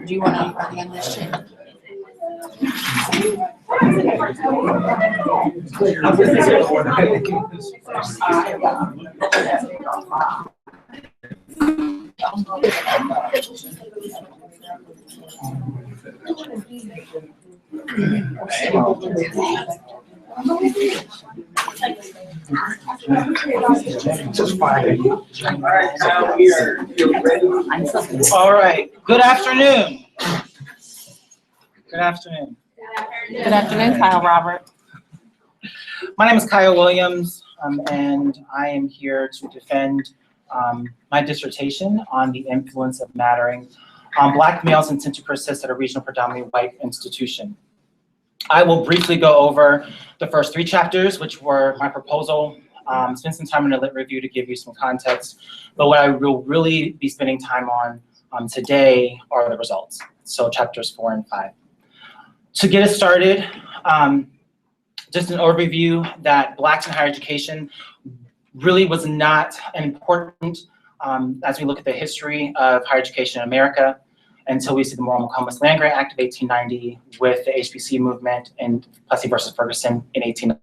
Do you want to begin this shit? Just fine. All right. Good afternoon. Good afternoon. Good afternoon, Kyle Robert. My name is Kyle Williams, and I am here to defend my dissertation on the influence of mattering on Black males intent to persist at a regional predominantly white institution. I will briefly go over the first 3 chapters, which were my proposal, spend some time in a lit review to give you some context, but what I will really be spending time on today are the results, so chapters 4 and 5. To get us started, just an overview that Blacks in higher education really was not important as we look at the history of higher education in America until we see the Moral McComas Land Grant Act of 1890 with the HBC movement and Plessy versus Ferguson in 1890.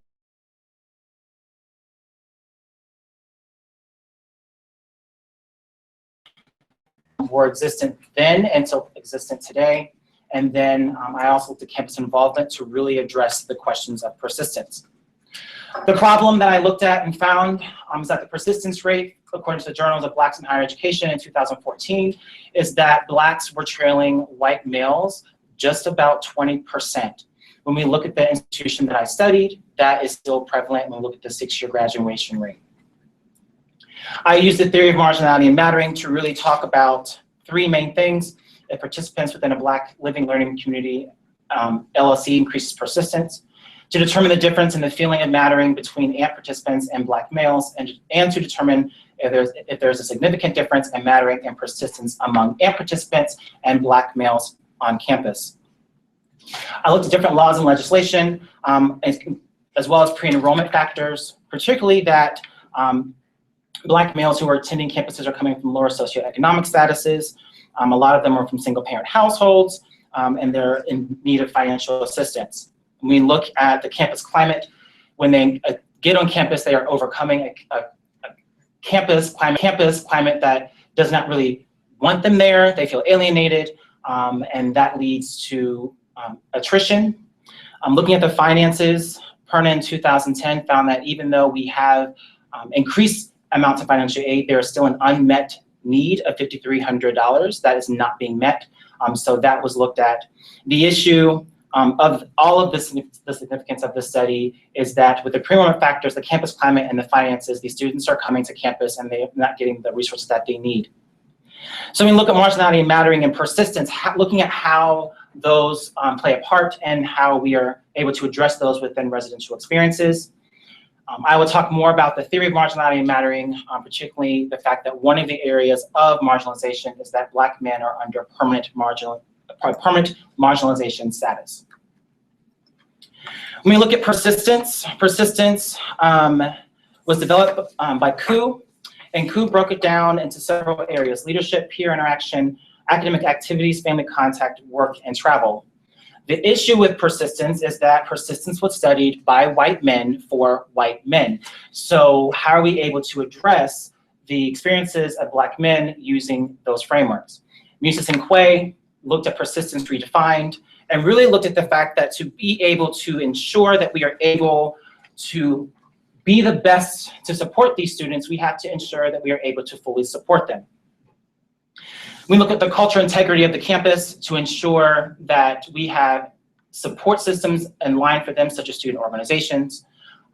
Were existent then and still existent today. And then I also looked at campus involvement to really address the questions of persistence. The problem that I looked at and found is that the persistence rate, according to the Journals of Blacks in Higher Education in 2014, is that Blacks were trailing white males just about 20%. When we look at the institution that I studied, that is still prevalent when we look at the 6-year graduation rate. I used the theory of marginality and mattering to really talk about 3 main things. If participants within a Black living learning community, LLC increases persistence, to determine the difference in the feeling of mattering between AMP participants and Black males, and to determine if there's a significant difference in mattering and persistence among AMP participants and Black males on campus. I looked at different laws and legislation, as well as pre-enrollment factors, particularly that Black males who are attending campuses are coming from lower socioeconomic statuses. A lot of them are from single-parent households, and they're in need of financial assistance. When we look at the campus climate, when they get on campus, they are overcoming a campus climate that does not really want them there. They feel alienated, and that leads to attrition. Looking at the finances, PERNA in 2010 found that even though we have increased amounts of financial aid, there is still an unmet need of $5,300 that is not being met. So that was looked at. The issue of all of this, the significance of this study is that with the pre-enrollment factors, the campus climate and the finances, these students are coming to campus and they're not getting the resources that they need. So when we look at marginality and mattering and persistence, looking at how those play a part and how we are able to address those within residential experiences. I will talk more about the theory of marginality and mattering, particularly the fact that one of the areas of marginalization is that Black men are under permanent marginalization status. When we look at persistence, was developed by Koo, and Koo broke it down into several areas: leadership, peer interaction, academic activities, family contact, work, and travel. The issue with persistence is that persistence was studied by white men for white men. So how are we able to address the experiences of Black men using those frameworks? Musis and Quay looked at persistence redefined and really looked at the fact that to be able to ensure that we are able to be the best to support these students, we have to ensure that we are able to fully support them. We look at the cultural integrity of the campus to ensure that we have support systems in line for them, such as student organizations,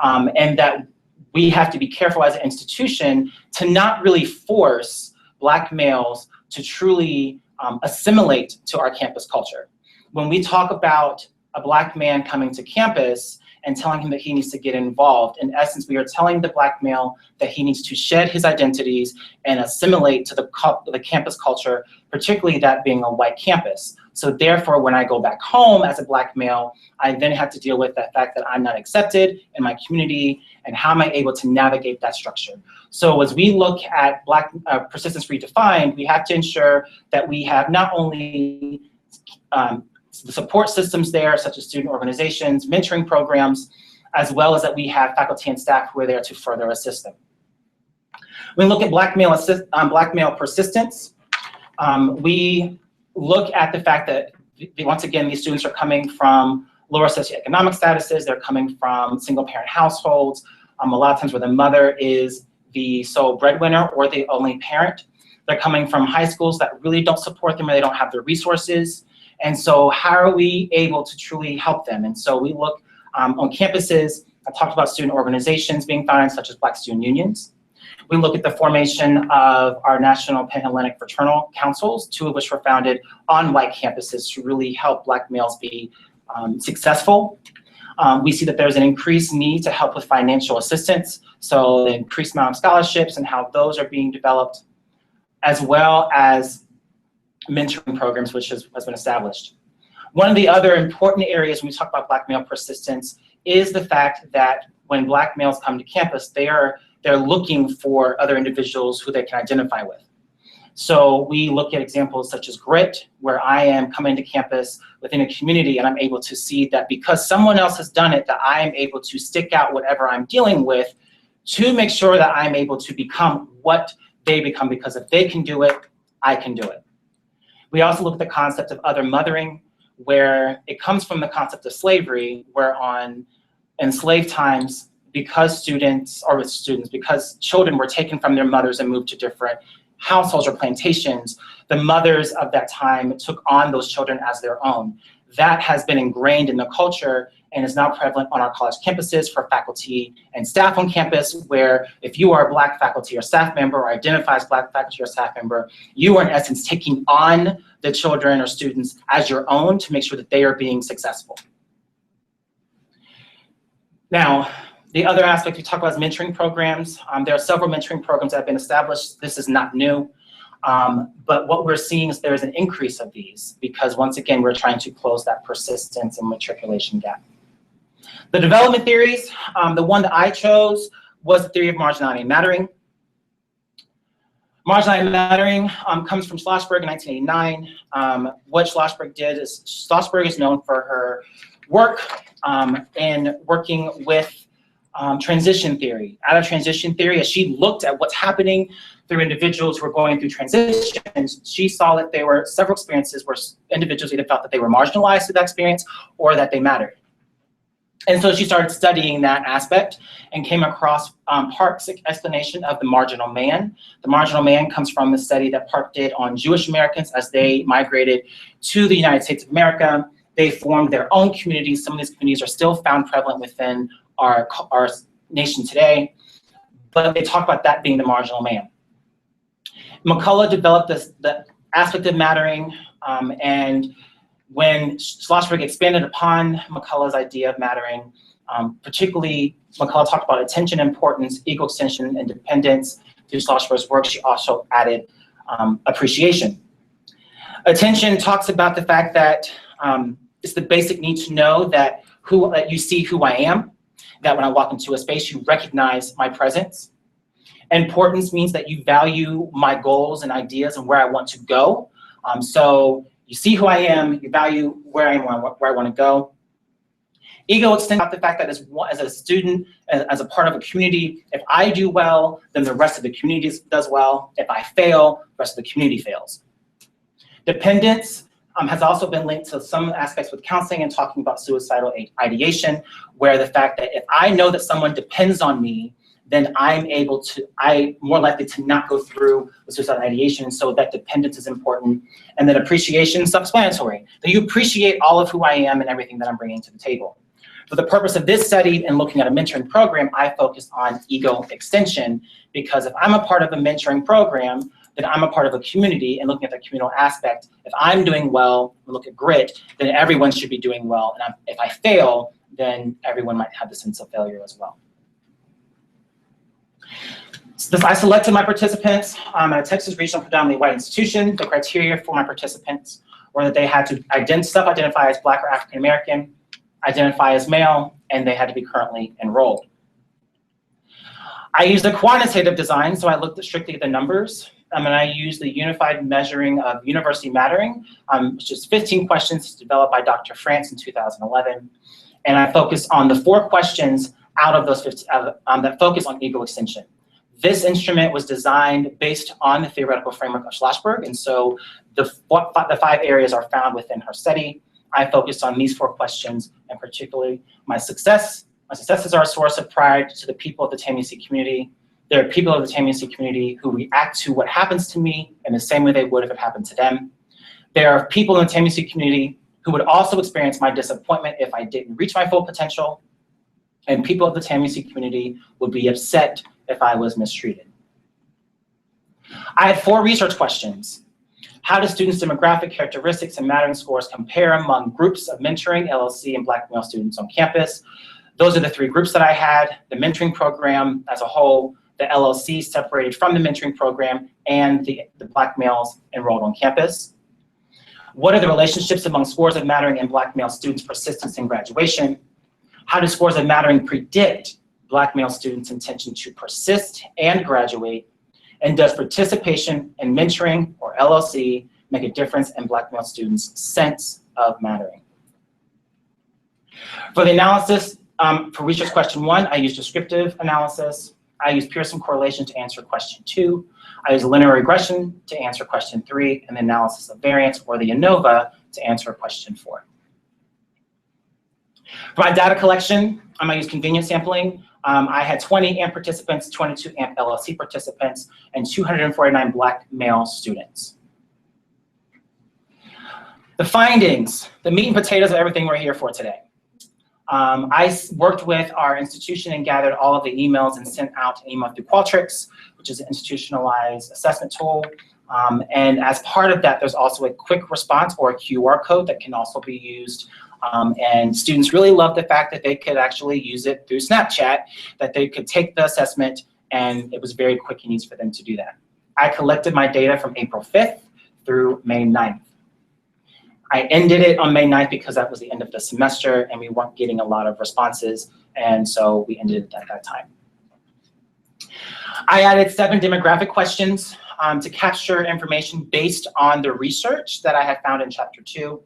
and that we have to be careful as an institution to not really force Black males to truly assimilate to our campus culture. When we talk about a Black man coming to campus and telling him that he needs to get involved, in essence, we are telling the Black male that he needs to shed his identities and assimilate to the campus culture, particularly that being a white campus. So therefore, when I go back home as a Black male, I then have to deal with the fact that I'm not accepted in my community, and how am I able to navigate that structure? So as we look at Black persistence redefined, we have to ensure that we have not only the support systems there, such as student organizations, mentoring programs, as well as that we have faculty and staff who are there to further assist them. When we look at black male persistence, we look at the fact that, once again, these students are coming from lower socioeconomic statuses, they're coming from single-parent households, a lot of times where the mother is the sole breadwinner or the only parent. They're coming from high schools that really don't support them or they don't have the resources. And so how are we able to truly help them? And so we look on campuses. I talked about student organizations being founded, such as Black student unions. We look at the formation of our National Pan-Hellenic Fraternal Councils, 2 of which were founded on white campuses to really help Black males be successful. We see that there's an increased need to help with financial assistance, so the increased amount of scholarships and how those are being developed, as well as mentoring programs, which has been established. One of the other important areas when we talk about Black male persistence is the fact that when Black males come to campus, they're looking for other individuals who they can identify with. So we look at examples such as Grit, where I am coming to campus within a community and I'm able to see that because someone else has done it, that I am able to stick out whatever I'm dealing with to make sure that I'm able to become what they become, because if they can do it, I can do it. We also look at the concept of other mothering, where it comes from the concept of slavery, where on enslaved times, because children were taken from their mothers and moved to different households or plantations, the mothers of that time took on those children as their own. That has been ingrained in the culture and is now prevalent on our college campuses for faculty and staff on campus, where if you are a Black faculty or staff member or identify as Black faculty or staff member, you are in essence taking on the children or students as your own to make sure that they are being successful. Now, the other aspect we talk about is mentoring programs. There are several mentoring programs that have been established. This is not new, but what we're seeing is there's an increase of these because, once again, we're trying to close that persistence and matriculation gap. The development theories, the one that I chose was the theory of marginality and mattering. Marginality and mattering comes from Schlossberg in 1989. What Schlossberg did is, Schlossberg is known for her work in working with transition theory. Out of transition theory, as she looked at what's happening through individuals who are going through transitions, she saw that there were several experiences where individuals either felt that they were marginalized through that experience or that they mattered. And so she started studying that aspect and came across Park's explanation of the marginal man. The marginal man comes from the study that Park did on Jewish Americans as they migrated to the United States of America. They formed their own communities. Some of these communities are still found prevalent within our nation today, but they talk about that being the marginal man. McCullough developed the aspect of mattering, and when Schlossberg expanded upon McCullough's idea of mattering, particularly McCullough talked about attention, importance, ego extension, and dependence. Through Schlossberg's work, she also added appreciation. Attention talks about the fact that it's the basic need to know that you see who I am, that when I walk into a space, you recognize my presence. Importance means that you value my goals and ideas and where I want to go. So you see who I am, you value where I want to go. Ego extends out the fact that as a student, as a part of a community, if I do well, then the rest of the community does well. If I fail, the rest of the community fails. Dependence has also been linked to some aspects with counseling and talking about suicidal ideation, where the fact that if I know that someone depends on me, then I'm more likely to not go through with suicidal ideation. So that dependence is important. And then appreciation, self-explanatory, that you appreciate all of who I am and everything that I'm bringing to the table. For the purpose of this study and looking at a mentoring program, I focused on ego extension, because if I'm a part of a mentoring program, then I'm a part of a community, and looking at the communal aspect, if I'm doing well, we look at grit, then everyone should be doing well. And if I fail, then everyone might have the sense of failure as well. So I selected my participants at a Texas regional predominantly white institution. The criteria for my participants were that they had to self-identify as Black or African American, identify as male, and they had to be currently enrolled. I used a quantitative design, so I looked strictly at the numbers. and I used the Unified Measuring of University Mattering, which is 15 questions developed by Dr. France in 2011. And I focused on the 4 questions out of those 15 that focus on ego extension. This instrument was designed based on the theoretical framework of Schlossberg, and so the 5 areas are found within her study. I focused on these 4 questions, and particularly my success. My successes are a source of pride to the people of the TAMUC community. There are people of the TAMUC community who react to what happens to me in the same way they would if it happened to them. There are people in the TAMUC community who would also experience my disappointment if I didn't reach my full potential. And people of the TAMUC community would be upset if I was mistreated. I had 4 research questions. How do students' demographic characteristics and mattering scores compare among groups of mentoring, LLC, and Black male students on campus? Those are the 3 groups that I had: the mentoring program as a whole, the LLC separated from the mentoring program, and the Black males enrolled on campus. What are the relationships among scores of mattering and Black male students' persistence in graduation? How do scores of mattering predict Black male students' intention to persist and graduate? And does participation in mentoring or LLC make a difference in Black male students' sense of mattering? For the analysis, for research question 1, I used descriptive analysis. I used Pearson correlation to answer question 2. I used linear regression to answer question 3, and the analysis of variance, or the ANOVA, to answer question 4. For my data collection, I used convenience sampling. I had 20 AMP participants, 22 AMP LLC participants, and 249 Black male students. The findings, the meat and potatoes of everything we're here for today. I worked with our institution and gathered all of the emails and sent out an email through Qualtrics, which is an institutionalized assessment tool. And as part of that, there's also a quick response, or a QR code, that can also be used. And students really loved the fact that they could actually use it through Snapchat, that they could take the assessment, and it was very quick and easy for them to do that. I collected my data from April 5th through May 9th. I ended it on May 9th because that was the end of the semester and we weren't getting a lot of responses, and so we ended it at that time. I added 7 demographic questions to capture information based on the research that I had found in chapter 2,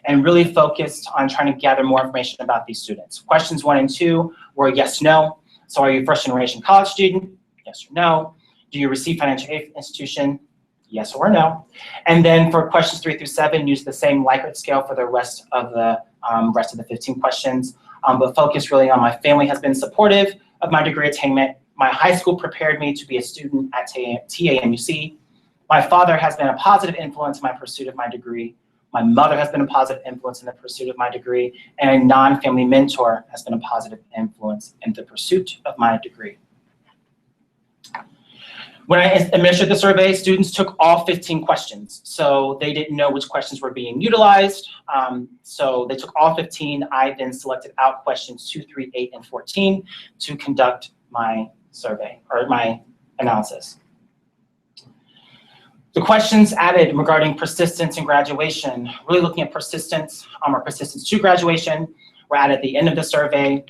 and really focused on trying to gather more information about these students. Questions 1 and 2 were yes, no. So are you a first generation college student? Yes or no. Do you receive financial aid institution? Yes or no. And then for questions 3 through 7, use the same Likert scale for the rest of the 15 questions, but focus really on my family has been supportive of my degree attainment. My high school prepared me to be a student at TAMUC. My father has been a positive influence in my pursuit of my degree. My mother has been a positive influence in the pursuit of my degree, and a non-family mentor has been a positive influence in the pursuit of my degree. When I administered the survey, students took all 15 questions, so they didn't know which questions were being utilized. So they took all 15. I then selected out questions 2, 3, 8, and 14 to conduct my survey, or my analysis. The questions added regarding persistence and graduation, really looking at persistence, or persistence to graduation, were added at the end of the survey.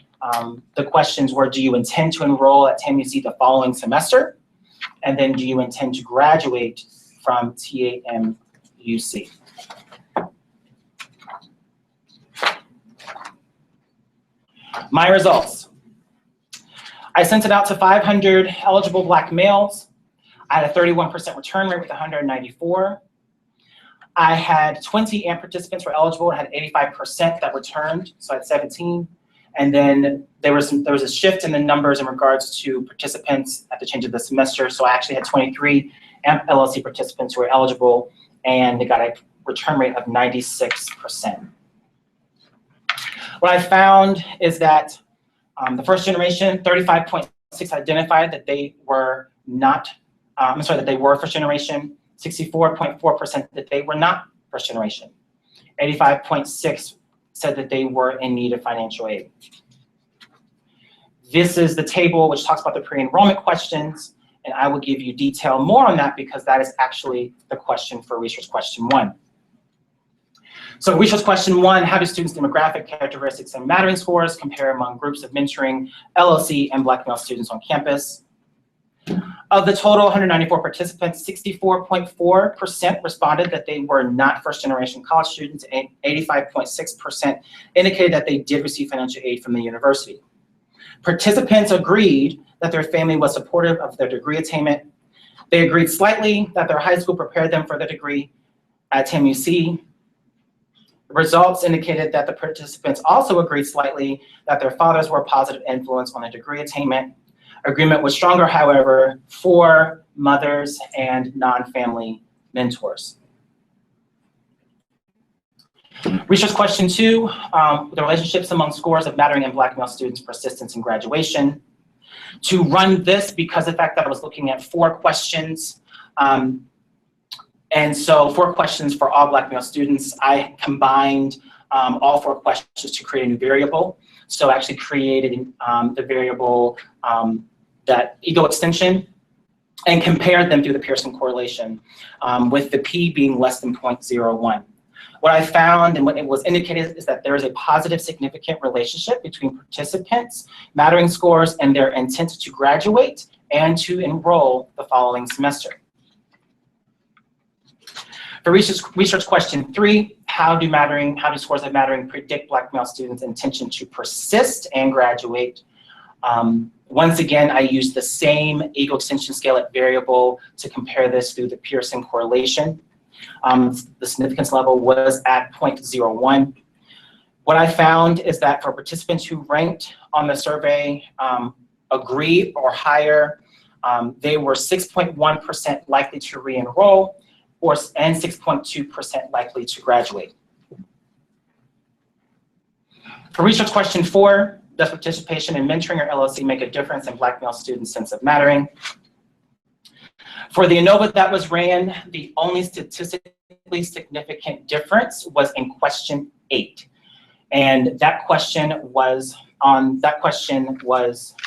The questions were, do you intend to enroll at TAMUC the following semester? And then, do you intend to graduate from TAMUC? My results. I sent it out to 500 eligible Black males. I had a 31% return rate with 194. I had 20 AMP participants were eligible and had 85% that returned, so I had 17. And then there was a shift in the numbers in regards to participants at the change of the semester. So I actually had 23 AMP LLC participants who were eligible, and they got a return rate of 96%. What I found is that the first generation, 35.6 identified that they were not, that they were first generation, 64.4% that they were not first generation, 85.6 said that they were in need of financial aid. This is the table which talks about the pre-enrollment questions, and I will give you detail more on that because that is actually the question for research question 1. So research question 1, how do students' demographic characteristics and mattering scores compare among groups of mentoring, LLC, and Black male students on campus? Of the total 194 participants, 64.4% responded that they were not first-generation college students, and 85.6% indicated that they did receive financial aid from the university. Participants agreed that their family was supportive of their degree attainment. They agreed slightly that their high school prepared them for the degree at TAMUC. Results indicated that the participants also agreed slightly that their fathers were a positive influence on their degree attainment. Agreement was stronger, however, for mothers and non-family mentors. Research question 2, the relationships among scores of mattering and Black male students' persistence in graduation. To run this, because of the fact that I was looking at 4 questions, and so 4 questions for all Black male students, I combined all 4 questions to create a new variable. So I actually created the variable, that ego extension, and compared them through the Pearson correlation, with the P being less than 0.01. What I found and what it was indicated is that there is a positive significant relationship between participants' mattering scores and their intent to graduate and to enroll the following semester. For research question 3, how do scores of mattering predict Black male students' intention to persist and graduate? Once again, I used the same ego extension scale at variable to compare this through the Pearson correlation. The significance level was at 0.01. What I found is that for participants who ranked on the survey agree or higher, they were 6.1% likely to re-enroll and 6.2% likely to graduate. For research question 4, does participation in mentoring or LLC make a difference in Black male students' sense of mattering? For the ANOVA that was ran, the only statistically significant difference was in question 8. And that question was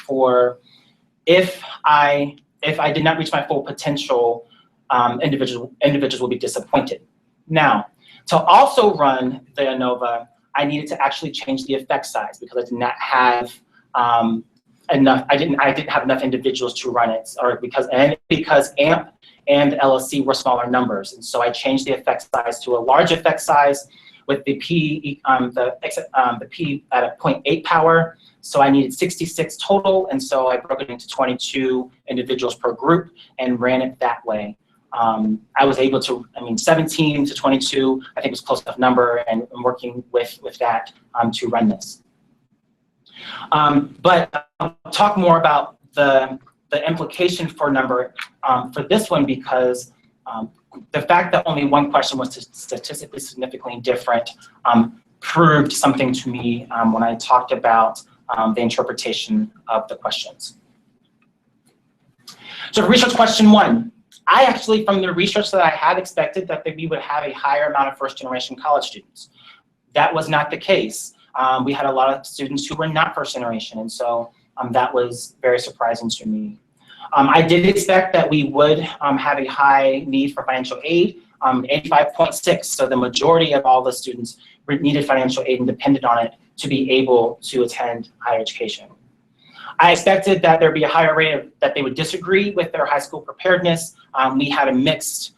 for if I did not reach my full potential, individuals will be disappointed. Now, to also run the ANOVA, I needed to actually change the effect size because I did not have enough. I didn't have enough individuals to run it, or because AMP and LLC were smaller numbers, and so I changed the effect size to a large effect size with the P the P at a 0.8 power. So I needed 66 total, and so I broke it into 22 individuals per group and ran it that way. I was able to, 17 to 22, I think was a close enough number, and I'm working with that to run this. But I'll talk more about the implication for number for this one, because the fact that only one question was statistically significantly different proved something to me when I talked about the interpretation of the questions. So for research question 1, I actually, from the research that I had, expected that we would have a higher amount of first-generation college students. That was not the case. We had a lot of students who were not first-generation, and so that was very surprising to me. I did expect that we would have a high need for financial aid, 85.6, so the majority of all the students needed financial aid and depended on it to be able to attend higher education. I expected that there'd be a higher rate that they would disagree with their high school preparedness. We had a mixed,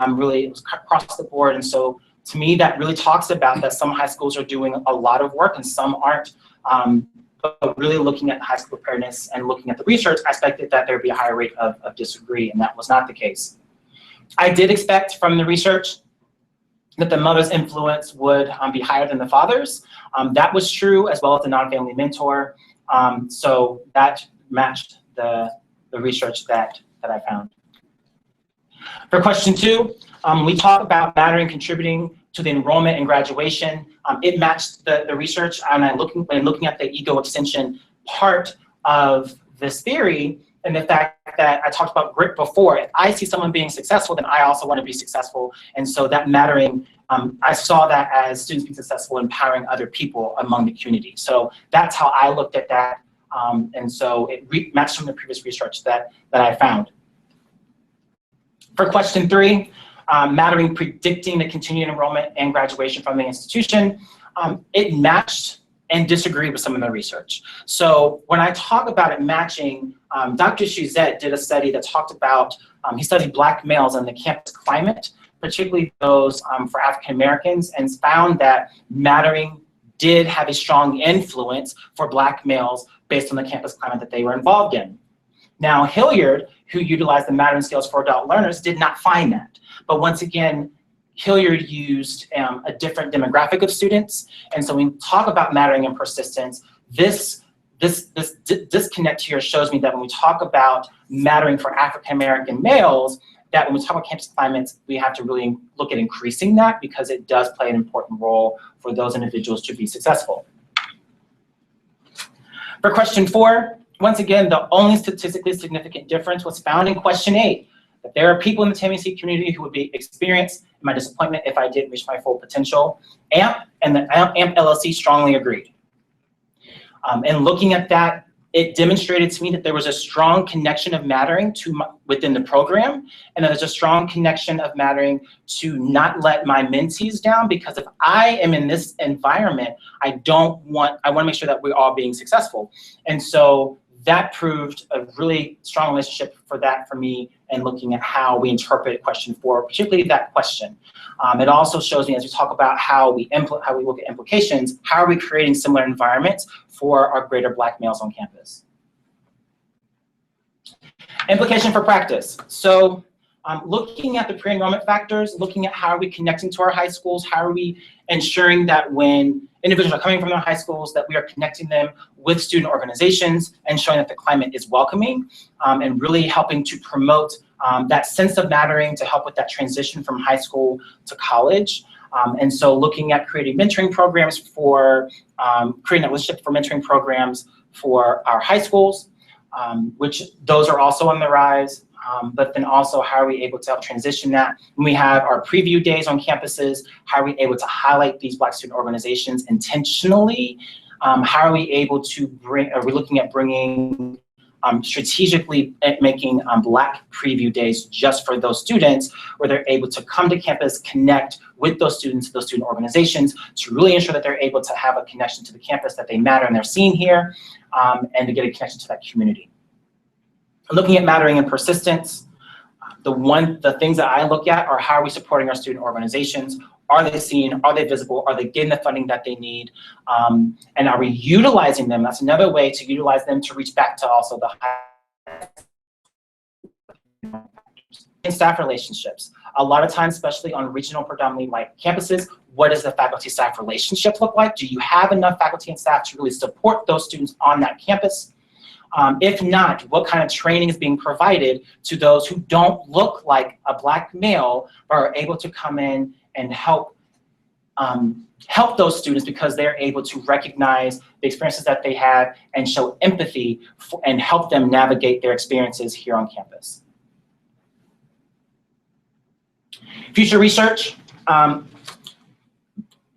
really, it was across the board, and so to me that really talks about that some high schools are doing a lot of work and some aren't. But really looking at high school preparedness and looking at the research, I expected that there'd be a higher rate of disagree, and that was not the case. I did expect from the research that the mother's influence would be higher than the father's. That was true, as well as the non-family mentor. So that matched the research that I found. For question 2, we talk about mattering contributing to the enrollment and graduation. It matched the research, and looking at the ego extension part of this theory, and the fact that I talked about grit before. If I see someone being successful, then I also want to be successful, and so that mattering, I saw that as students being successful, empowering other people among the community. So that's how I looked at that, and so it matched from the previous research that I found. For question 3, mattering predicting the continued enrollment and graduation from the institution, it matched and disagree with some of the research. So when I talk about it matching, Dr. Shuzet did a study that talked about, he studied Black males and the campus climate, particularly those for African Americans, and found that mattering did have a strong influence for Black males based on the campus climate that they were involved in. Now, Hilliard, who utilized the mattering scales for adult learners, did not find that. But once again, Hilliard used a different demographic of students. And so when we talk about mattering and persistence, this disconnect here shows me that when we talk about mattering for African-American males, that when we talk about campus climates, we have to really look at increasing that because it does play an important role for those individuals to be successful. For question 4, once again, the only statistically significant difference was found in question 8. That there are people in the TMAC community who would be experienced in my disappointment if I didn't reach my full potential. AMP and the AMP LLC strongly agreed. And looking at that, it demonstrated to me that there was a strong connection of mattering within the program, and that there's a strong connection of mattering to not let my mentees down, because if I am in this environment, I want to make sure that we're all being successful. And so that proved a really strong relationship for me and looking at how we interpret question 4, particularly that question. It also shows me, as we talk about how we look at implications, how are we creating similar environments for our greater Black males on campus? Implication for practice. So looking at the pre-enrollment factors, looking at how are we connecting to our high schools, how are we ensuring that when individuals are coming from their high schools, that we are connecting them with student organizations and showing that the climate is welcoming, and really helping to promote that sense of mattering to help with that transition from high school to college. And so looking at creating mentoring programs for, creating a relationship for mentoring programs for our high schools, which those are also on the rise. But then also, how are we able to help transition that? When we have our preview days on campuses, how are we able to highlight these Black student organizations intentionally? How are we able to are we looking at bringing, strategically making Black preview days just for those students, where they're able to come to campus, connect with those students, those student organizations, to really ensure that they're able to have a connection to the campus, that they matter and they're seen here, and to get a connection to that community. Looking at mattering and persistence, the things that I look at are how are we supporting our student organizations? Are they seen? Are they visible? Are they getting the funding that they need? And are we utilizing them? That's another way to utilize them to reach back to also the high and staff relationships. A lot of times, especially on regional predominantly white campuses, what does the faculty-staff relationship look like? Do you have enough faculty and staff to really support those students on that campus? If not, what kind of training is being provided to those who don't look like a Black male, but are able to come in and help those students because they're able to recognize the experiences that they have and show empathy and help them navigate their experiences here on campus. Future research.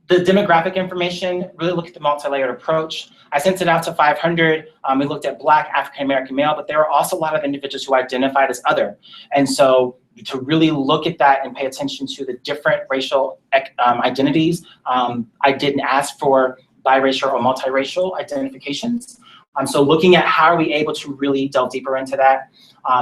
The demographic information, really look at the multi-layered approach. I sent it out to 500. We looked at Black, African-American male, but there are also a lot of individuals who identified as other. And so to really look at that and pay attention to the different racial identities, I didn't ask for biracial or multiracial identifications. So looking at how are we able to really delve deeper into that.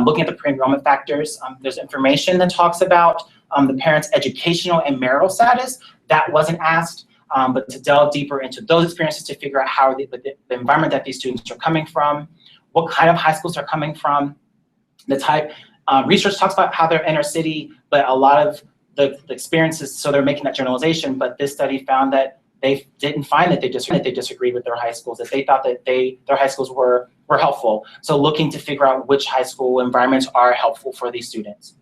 Looking at the pre-enrollment factors, there's information that talks about the parents' educational and marital status. That wasn't asked, but to delve deeper into those experiences to figure out how the environment that these students are coming from, what kind of high schools they're coming from, the type. Research talks about how they're inner city, but a lot of the experiences, so they're making that generalization, but this study found that they didn't find that they disagreed with their high schools, that they thought that their high schools were helpful. So looking to figure out which high school environments are helpful for these students.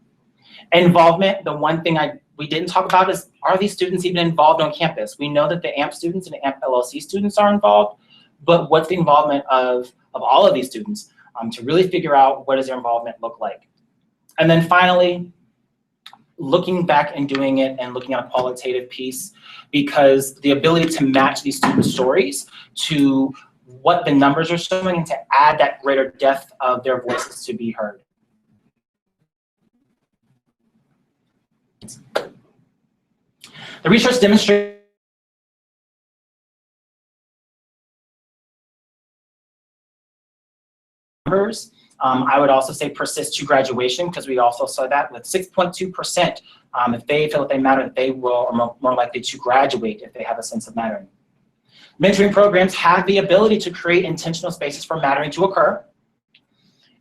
Involvement, the one thing we didn't talk about is, are these students even involved on campus? We know that the AMP students and the AMP LLC students are involved, but what's the involvement of all of these students to really figure out what does their involvement look like? And then finally, looking back and doing it and looking at a qualitative piece, because the ability to match these student stories to what the numbers are showing and to add that greater depth of their voices to be heard. The research demonstrates years. I would also say persist to graduation, because we also saw that with 6.2%. If they feel that they matter, they will are more likely to graduate if they have a sense of mattering. Mentoring programs have the ability to create intentional spaces for mattering to occur.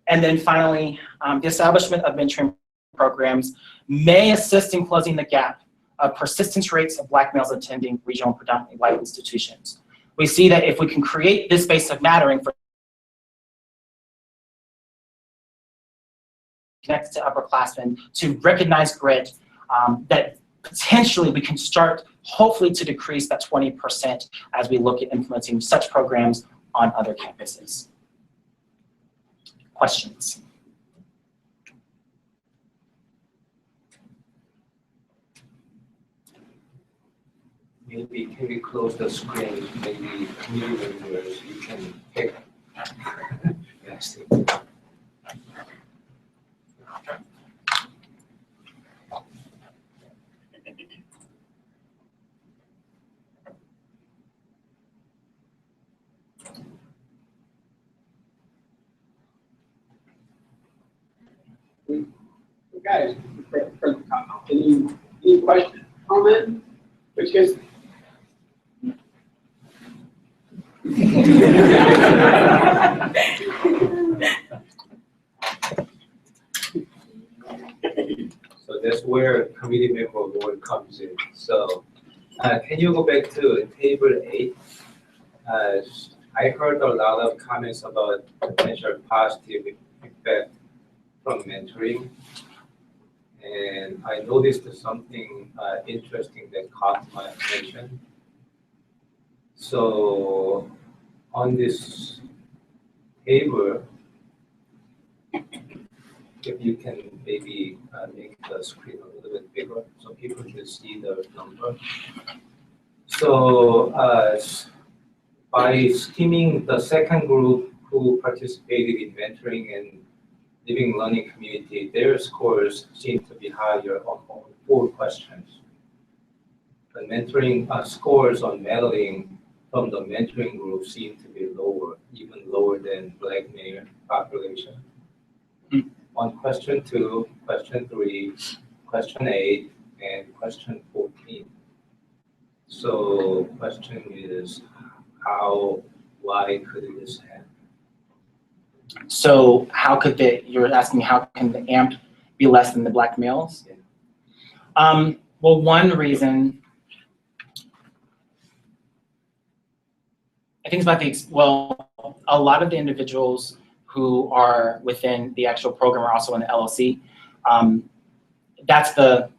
And then finally, the establishment of mentoring programs may assist in closing the gap of persistence rates of Black males attending regional and predominantly white institutions. We see that if we can create this space of mattering for connected to upperclassmen to recognize grit, that potentially we can start hopefully to decrease that 20% as we look at implementing such programs on other campuses. Questions? Maybe can we close the screen? Maybe community members, you can pick. Yes. Guys, any question, comment? Which case? So that's where committee member role comes in. So can you go back to table 8? I heard a lot of comments about potential positive effect from mentoring. And I noticed something interesting that caught my attention. So on this table, if you can maybe make the screen a little bit bigger so people can see the number. So by skimming the second group who participated in mentoring and living learning community, their scores seem to be higher on all 4 questions. The mentoring scores on meddling from the mentoring group seem to be lower, even lower than Black male population. On question 2, question 3, question 8, and question 14. So question is, why could this happen? So how could you're asking how can the AMP be less than the Black males? Yeah. Well, one reason, I think it's about a lot of the individuals who are within the actual program are also in the LLC. That's the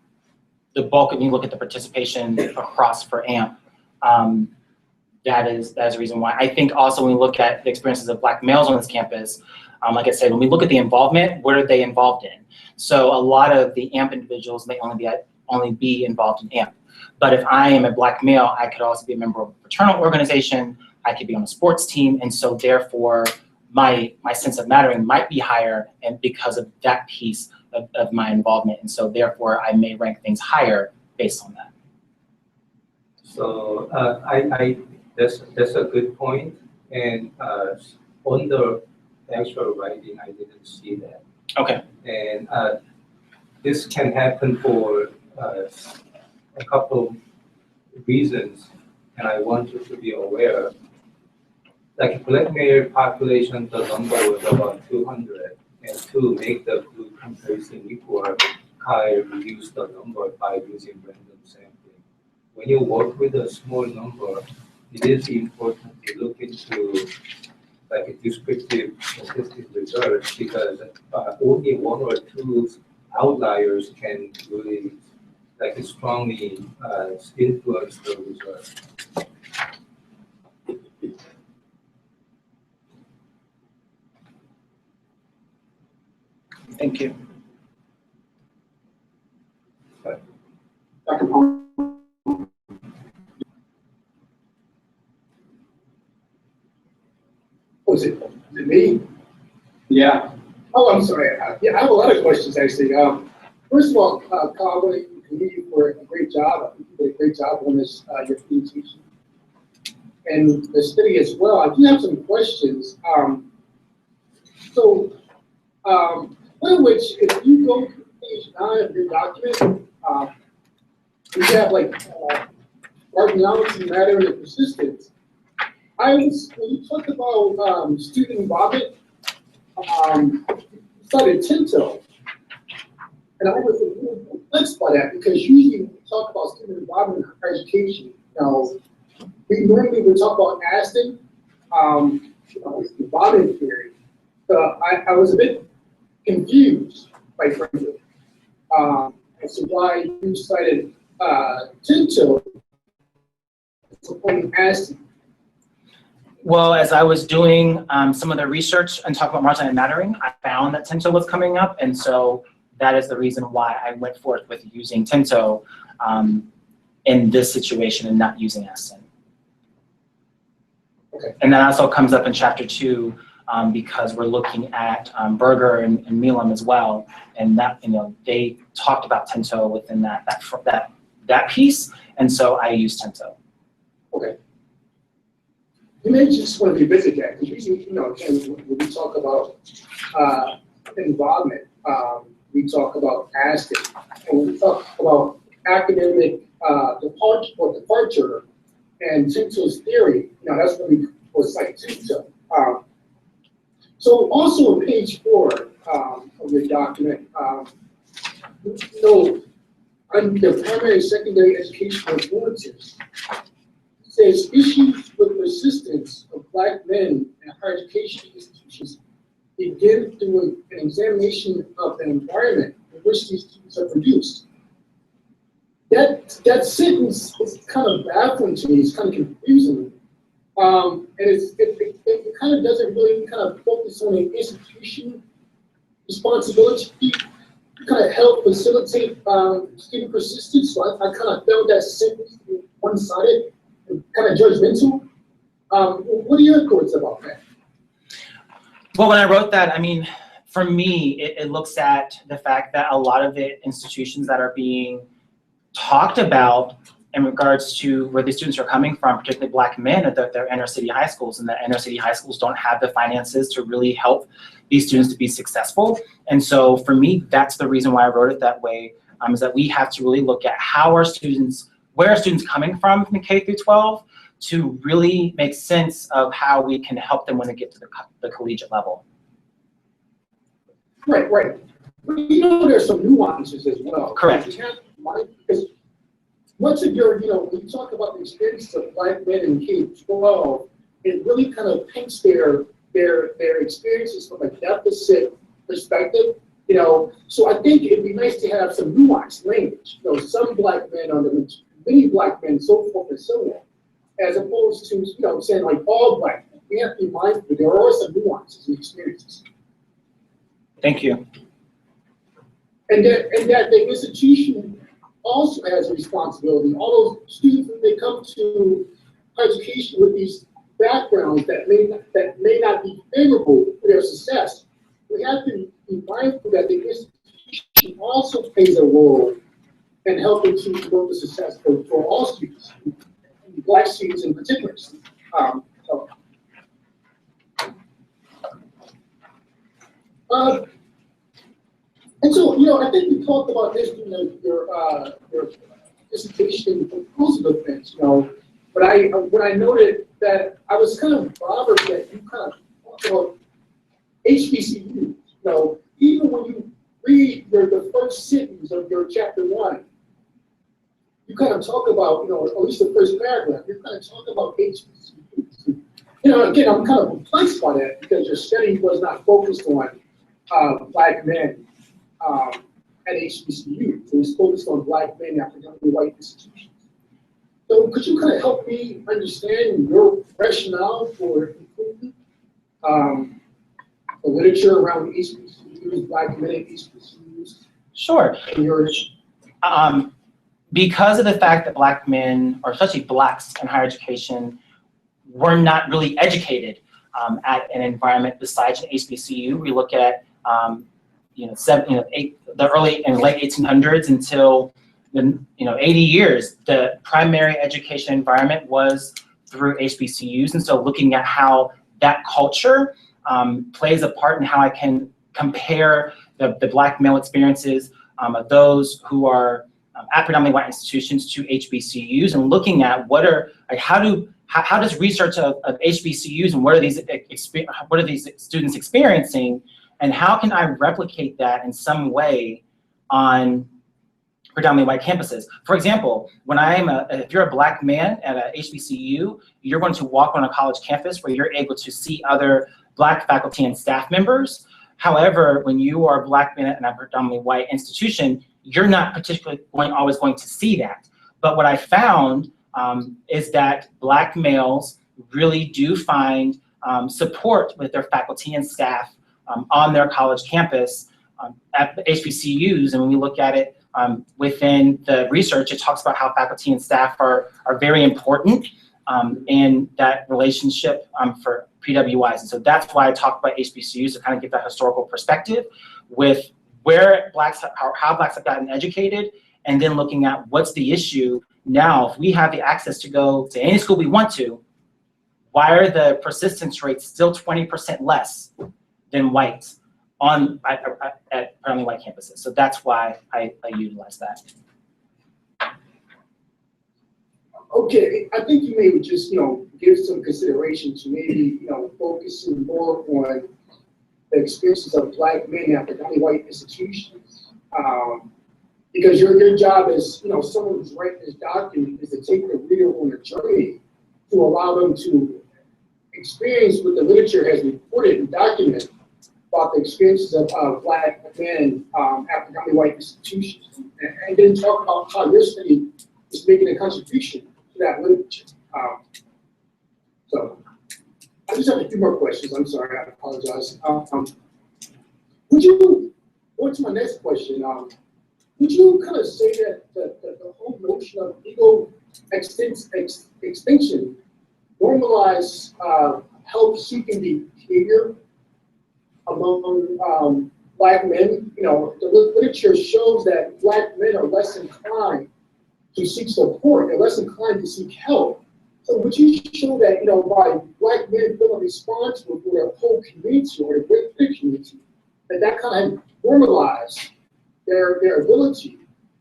bulk of, you look at the participation across for AMP. That is a reason why. I think also when we look at the experiences of Black males on this campus, like I said, when we look at the involvement, what are they involved in? So a lot of the AMP individuals may only be involved in AMP. But if I am a Black male, I could also be a member of a fraternal organization, I could be on a sports team, and so therefore my sense of mattering might be higher, and because of that piece of my involvement, and so therefore I may rank things higher based on that. So that's a good point, and on the actual writing, I didn't see that. Okay. And this can happen for a couple reasons, and I want you to be aware. Like Black male population, the number was about 200, and to make the group comparison equal, Kyle reduced the number by using random sampling. When you work with a small number, it is important to look into like a descriptive statistic results, because only 1 or 2 outliers can really like strongly influence the results. Thank you. Dr. Palmer? Oh, is it me? Yeah. Oh, I'm sorry. Yeah, I have a lot of questions actually. First of all, Kyle, I want to commend you for a great job. I think you did a great job on this, your presentation. And the study as well. I do have some questions. So, one of which, if you go to page 9 of your document, you have like marginality, matter, and persistence. When you talk about student involvement, started Tinto, and I was a little perplexed by that because usually when we talk about student involvement in higher education, we normally would talk about Aston, involvement theory. So I was a bit confused, quite frankly, as to why you cited Tinto supporting Aston. Well, as I was doing some of the research and talking about marginality and mattering, I found that Tinto was coming up, and so that is the reason why I went forth with using Tinto in this situation and not using Aston. Okay. And that also comes up in chapter 2 because we're looking at Berger and Milam as well, and that they talked about Tinto within that piece, and so I used Tinto. Okay. You may just want to revisit that because usually, again, when we talk about involvement, we talk about Aston, and when we talk about academic departure and Tinto's theory, that's what we will cite Tinto. So also on page 4 of your document, under primary and secondary educational influences, it says issues with persistence of Black men in higher education institutions begin through an examination of the environment in which these students are produced. That sentence is kind of baffling to me. It's kind of confusing. And it kind of doesn't really kind of focus on an institution responsibility to kind of help facilitate student persistence. So I kind of felt that sentence to be one-sided and kind of judgmental. What are your thoughts about that? Well, when I wrote that, I mean, for me, it looks at the fact that a lot of the institutions that are being talked about in regards to where the students are coming from, particularly Black men, at their inner city high schools, and that inner city high schools don't have the finances to really help these students to be successful. And so for me, that's the reason why I wrote it that way, is that we have to really look at where are students coming from K through 12 to really make sense of how we can help them when they get to the collegiate level. Right. But there's some nuances as well. Correct. Because much of your, when you talk about the experiences of Black men in K-12, it really kind of paints their experiences from a deficit perspective. So I think it'd be nice to have some nuanced language. Some Black men are many Black men, so forth and so on, as opposed to saying like all Black men. We have to be mindful that there are some nuances and experiences. Thank you. And that the institution also has a responsibility. All those students, when they come to education with these backgrounds that may not be favorable for their success, we have to be mindful that the institution also plays a role in helping to promote the success for all students, Black students in particular. And so, I think we talked about this in your dissertation proposal defense, but when I noted that I was kind of bothered that you kind of talked about HBCUs. Even when you read the first sentence of your chapter 1, you kind of talk about, at least the first paragraph, you kind of talk about HBCUs. Again, I'm kind of perplexed by that because your study was not focused on Black men at HBCU. It was focused on Black men at predominantly white institutions. So could you kind of help me understand your rationale for including the literature around HBCUs, Black men at HBCUs? Sure. In your because of the fact that Black men, or especially Blacks in higher education, were not really educated at an environment besides an HBCU, we look at the early and late 1800s until the 80 years, the primary education environment was through HBCUs, and so looking at how that culture plays a part in how I can compare the Black male experiences of those who are at predominantly white institutions to HBCUs, and looking at what are, like, how does research of HBCUs and what are these students experiencing, and how can I replicate that in some way on predominantly white campuses. For example, when if you're a Black man at a HBCU, you're going to walk on a college campus where you're able to see other Black faculty and staff members. However, when you are a Black man at a predominantly white institution, you're not particularly always going to see that. But what I found is that Black males really do find support with their faculty and staff on their college campus at the HBCUs. And when we look at it within the research, it talks about how faculty and staff are very important in that relationship for PWIs. And so that's why I talk about HBCUs, to kind of get that historical perspective with where how Blacks have gotten educated, and then looking at what's the issue now. If we have the access to go to any school we want to, why are the persistence rates still 20% less than whites at predominantly white campuses? So that's why I utilize that. Okay, I think you may just, give some consideration to maybe, focusing more on the experiences of Black men at predominantly white institutions. Because your job as, someone who's writing this document is to take the reader on a journey to allow them to experience what the literature has reported and documented about the experiences of Black men at predominantly white institutions, and then talk about how your study is making a contribution to that literature. So I just have a few more questions. I'm sorry, I apologize. Would you, on to my next question, would you kind of say that the whole notion of ego extinction normalize help-seeking behavior among Black men? The literature shows that Black men are less inclined to seek support, they're less inclined to seek help. So would you show that, by Black men feeling responsible for their whole community or the greater community, that kind of normalize their ability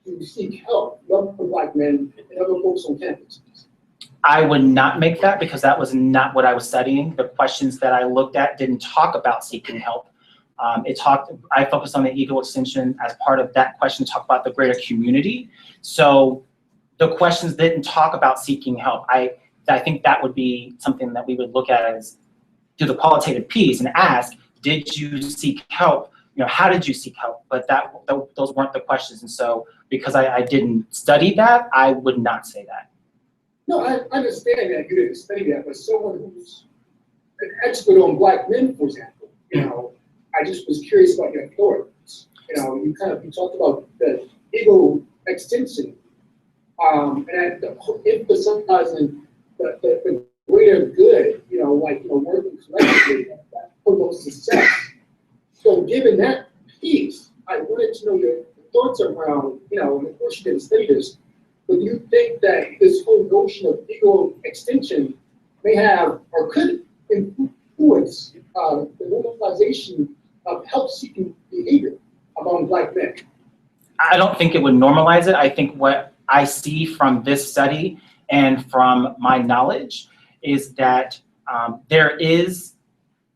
to seek help from Black men and other folks on campus? I would not make that, because that was not what I was studying. The questions that I looked at didn't talk about seeking help. I focused on the ego extension as part of that question, talk about the greater community. So the questions didn't talk about seeking help. I think that would be something that we would look at as, do the qualitative piece and ask, did you seek help? How did you seek help? But those weren't the questions. And so because I didn't study that, I would not say that. No, I understand that you didn't study that, but someone who's an expert on Black men, for example, I just was curious about your thoughts. You talked about the ego extension, and emphasizing the greater good, working collectively for those success. So given that piece, I wanted to know your thoughts around, and of course you didn't study this, but do you think that this whole notion of ego extension may have or could influence the normalization of help-seeking behavior among Black men? I don't think it would normalize it. I think what I see from this study and from my knowledge is that there is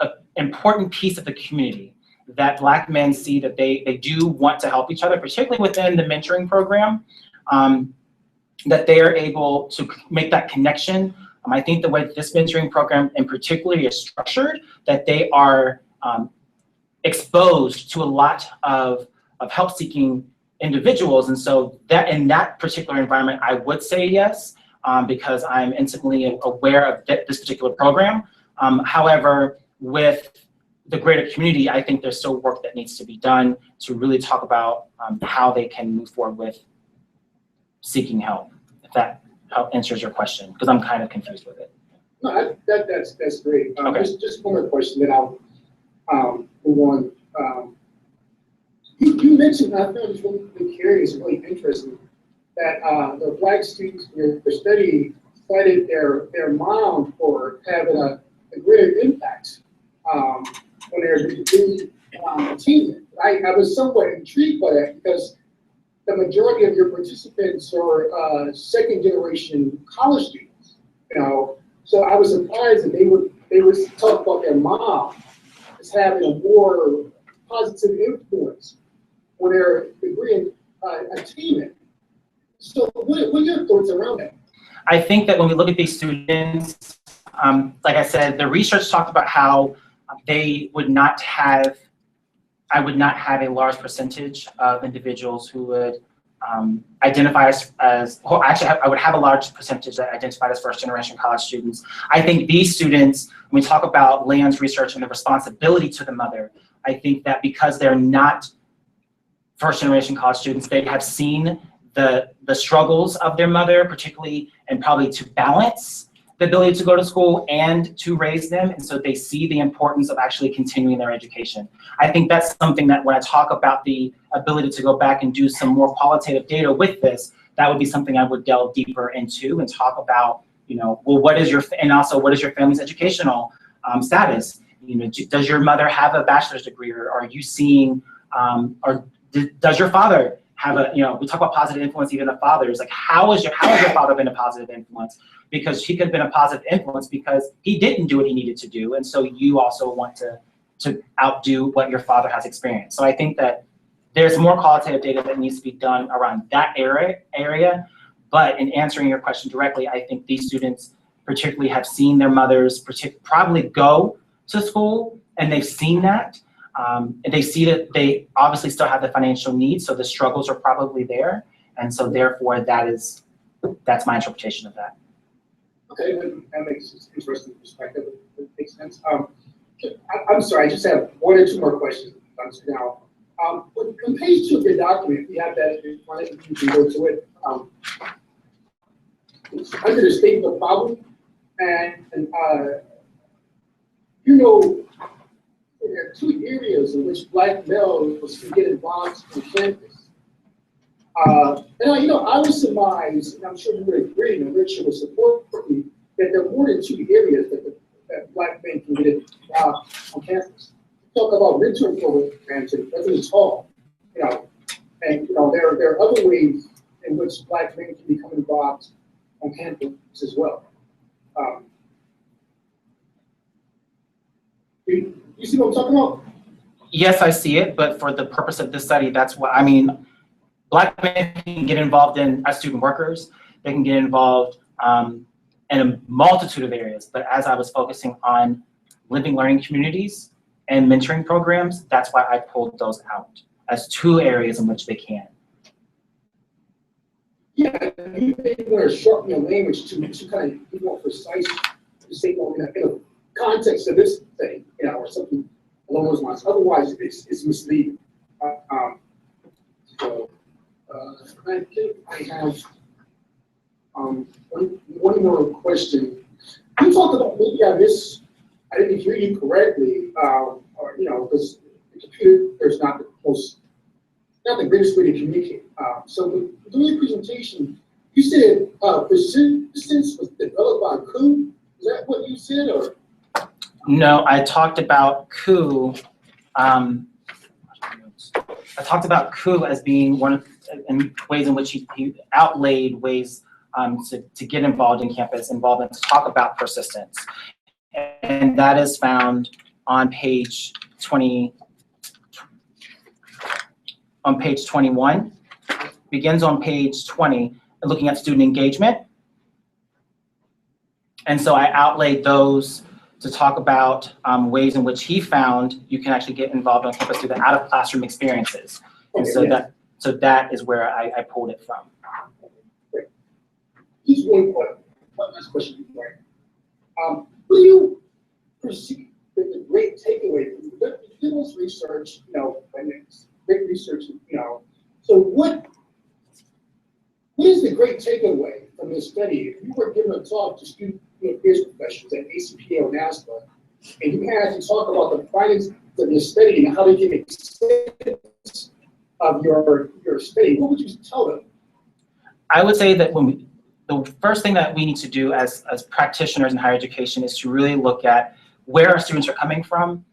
an important piece of the community that Black men see, that they do want to help each other, particularly within the mentoring program, that they are able to make that connection. I think the way this mentoring program in particular is structured, that they are exposed to a lot of help-seeking individuals. And so that in that particular environment, I would say yes, because I'm intimately aware of this particular program. However, with the greater community, I think there's still work that needs to be done to really talk about how they can move forward with seeking help, if that answers your question, because I'm kind of confused with it. No, that's great. Okay. Just one more question, then I'll move on. You mentioned, I found this really curious and really interesting, that the Black students in your study cited their mom for having a greater impact on their degree achievement. I was somewhat intrigued by that because the majority of your participants are second generation college students, you know. So I was surprised that they would talk about their mom as having a more positive influence on their degree attainment. So what are your thoughts around that? I think that when we look at these students, like I said, the research talked about how they would not have, I would not have a large percentage of individuals who would identify as well, actually I would have a large percentage that identified as first generation college students. I think these students, when we talk about Land's research and the responsibility to the mother, I think that because they're not first generation college students, they have seen the struggles of their mother, particularly, and probably to balance the ability to go to school and to raise them. And so they see the importance of actually continuing their education. I think that's something that when I talk about the ability to go back and do some more qualitative data with this, that would be something I would delve deeper into and talk about, you know, well, what is your, and also what is your family's educational status? You know, does your mother have a bachelor's degree, or are you seeing, does your father have a, you know, we talk about positive influence, even the fathers, like how has your father been a positive influence? Because he could have been a positive influence because he didn't do what he needed to do. And so you also want to outdo what your father has experienced. So I think that there's more qualitative data that needs to be done around that area. But in answering your question directly, I think these students particularly have seen their mothers probably go to school, and they've seen that. And they see that they obviously still have the financial needs, so the struggles are probably there. And so therefore that's my interpretation of that. Okay, that makes an interesting perspective. It makes sense. I'm sorry, I just have one or two more questions now. On page 2 of your document, if you have that in front of you, you can go to it. It's under the statement of problem, and you know, there are 2 areas in which Black males can get involved on campus. And you know, I would surmise, and I'm sure you would agree, and Richard would support me, that there are more than 2 areas that Black men can get involved on campus. Talk about mentoring programs and President's Hall, you know, and you know there are other ways in which Black men can become involved on campus as well. You see what I'm talking about? Yes, I see it, but for the purpose of this study, that's what I mean. Black men can get involved as student workers. They can get involved in a multitude of areas. But as I was focusing on living learning communities and mentoring programs, that's why I pulled those out as 2 areas in which they can. Yeah, you may want to shorten your language to kind of be more precise, to say, well, in a context of this thing, you know, or something along those lines. Otherwise, it's misleading. So I think I have one more question. You talked about, maybe I didn't hear you correctly, or you know, because the computer there's not the greatest way to communicate. So during your presentation, you said persistence was developed by Koo. Is that what you said, or? No, I talked about Koo. I talked about Koo as being one of the ways in which he outlaid ways to get involved in campus involvement, to talk about persistence. And that is found on page 20, on page 21, begins on page 20, looking at student engagement. And so I outlaid those to talk about ways in which he found you can actually get involved on campus through the out-of-classroom experiences. And so that is where I pulled it from. Great. Just one last question. What do you perceive the great takeaway from this research? You know, and it's great research. You know, so what is the great takeaway from this study? If you were giving a talk to student peers professionals at ACPA or NASPA, and you had to talk about the findings of your study and how they can make sense of your study, what would you tell them? I would say that the first thing that we need to do as practitioners in higher education is to really look at where our students are coming from.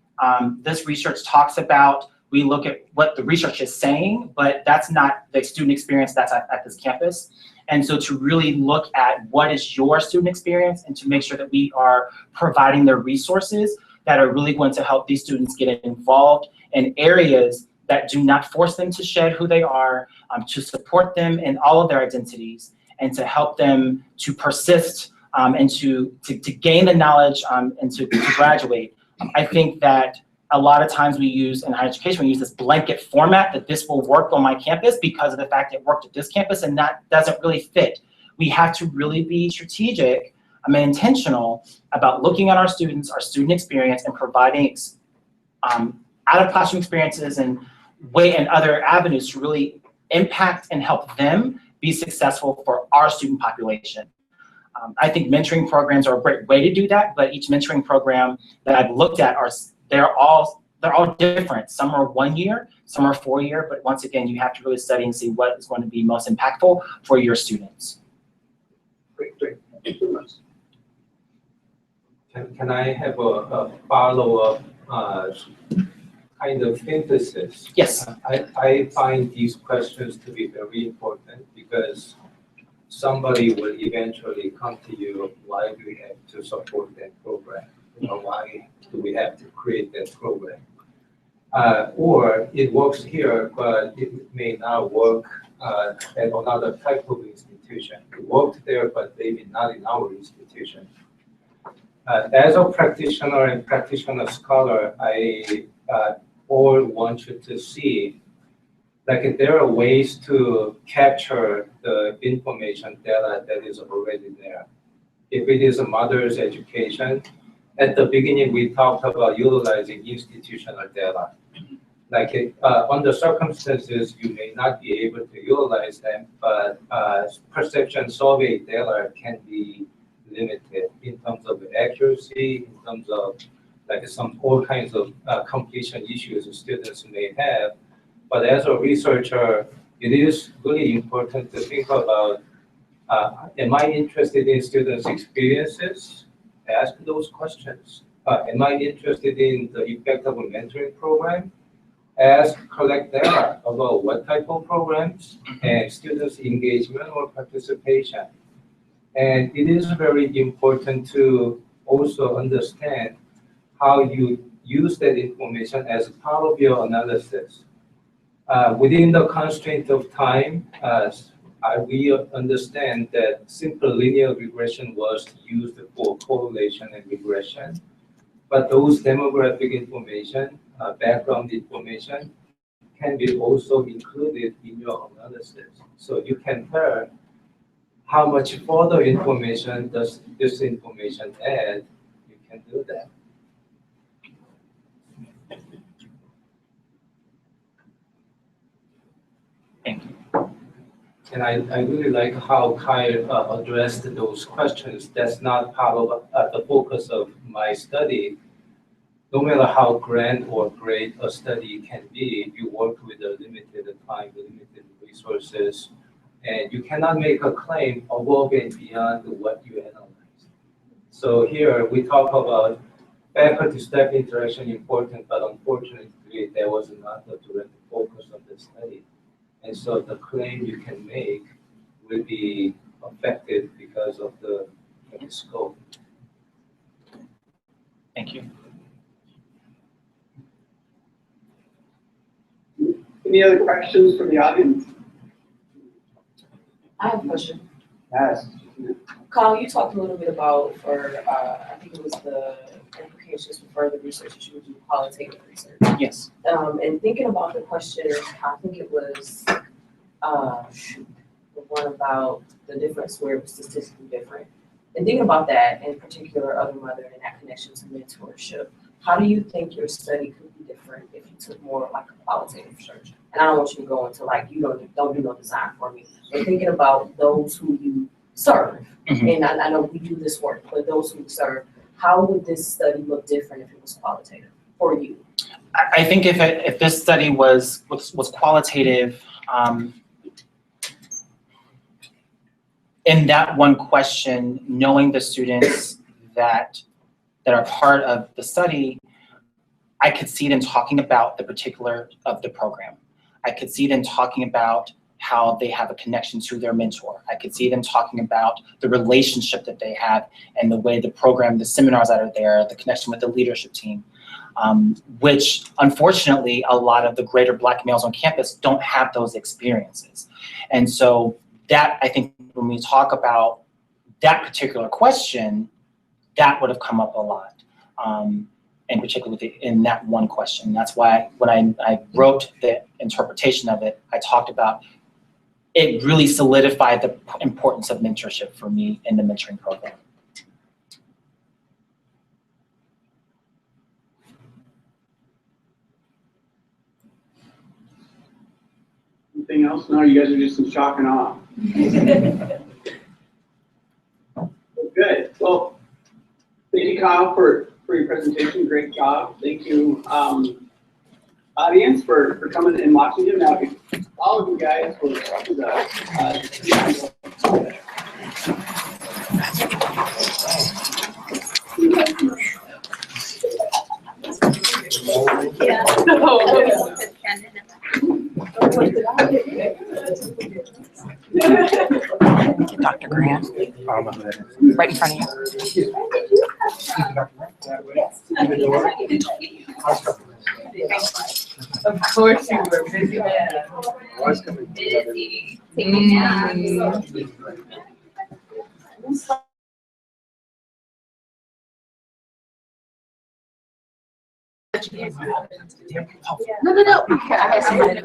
This research talks about, we look at what the research is saying, but that's not the student experience that's at this campus. And so to really look at what is your student experience and to make sure that we are providing the resources that are really going to help these students get involved in areas that do not force them to shed who they are, to support them in all of their identities, and to help them to persist and to gain the knowledge and to graduate. I think that a lot of times we use, in higher education, we use this blanket format that this will work on my campus because of the fact it worked at this campus, and that doesn't really fit. We have to really be strategic and intentional about looking at our students, our student experience, and providing out-of-classroom experiences and other avenues to really impact and help them be successful for our student population. I think mentoring programs are a great way to do that, but each mentoring program that I've looked at they're all different. Some are 1 year, some are 4 year, but once again, you have to really study and see what is going to be most impactful for your students. Great. Thank you very much. Can I have a follow-up kind of synthesis? Yes. I find these questions to be very important because somebody will eventually come to you, why do we have to support that program? Why do we have to create that program? Or it works here, but it may not work at another type of institution. It worked there, but maybe not in our institution. As a practitioner and practitioner scholar, I all want you to see like there are ways to capture the information data that is already there. If it is a mother's education, at the beginning we talked about utilizing institutional data. Like under circumstances, you may not be able to utilize them, but perception survey data can be limited in terms of accuracy, in terms of like all kinds of completion issues students may have. But as a researcher, it is really important to think about, am I interested in students' experiences? Ask those questions. Am I interested in the effect of a mentoring program? Collect data about what type of programs and students' engagement or participation. And it is very important to also understand how you use that information as part of your analysis. Within the constraint of time, we understand that simple linear regression was used for correlation and regression. But those demographic information, background information, can be also included in your analysis. So you can tell how much further information does this information add. You can do that. Thank you. And I really like how Kyle addressed those questions. That's not part of the focus of my study. No matter how grand or great a study can be, you work with a limited time, limited resources, and you cannot make a claim above and beyond what you analyze. So here we talk about faculty-staff interaction important, but unfortunately there was not a direct focus of the study. And so the claim you can make will be affected because of the scope. Thank you. Any other questions from the audience? I have a question. Yes. Kyle, you talked a little bit about, I think it was the implications for further research that you would do qualitative research. Yes. And thinking about the question, I think it was the one about the difference where it was statistically different. And thinking about that, in particular, Other Mother and that connection to mentorship, how do you think your study could be different if you took more like a qualitative research? And I don't want you to go into like, you don't do no design for me, but thinking about those who you serve, and I know we do this work, but those who you serve, how would this study look different if it was qualitative for you? I think if this study was qualitative, in that one question, knowing the students that that are part of the study, I could see them talking about the particular of the program. I could see them talking about how they have a connection to their mentor. I could see them talking about the relationship that they have and the way the program, the seminars that are there, the connection with the leadership team, which unfortunately a lot of the greater Black males on campus don't have those experiences. And so that, I think when we talk about that particular question, that would have come up a lot, in particular in that one question. That's why when I wrote the interpretation of it, I talked about it really solidified the importance of mentorship for me in the mentoring program. Anything else? No, you guys are just in shock and awe. Good. Well, thank you, Kyle, for your presentation. Great job. Thank you, audience, for coming and watching him. Now, all of you guys will talk to the Dr. Grant, right in front of you. Of course you were busy. No. I had somebody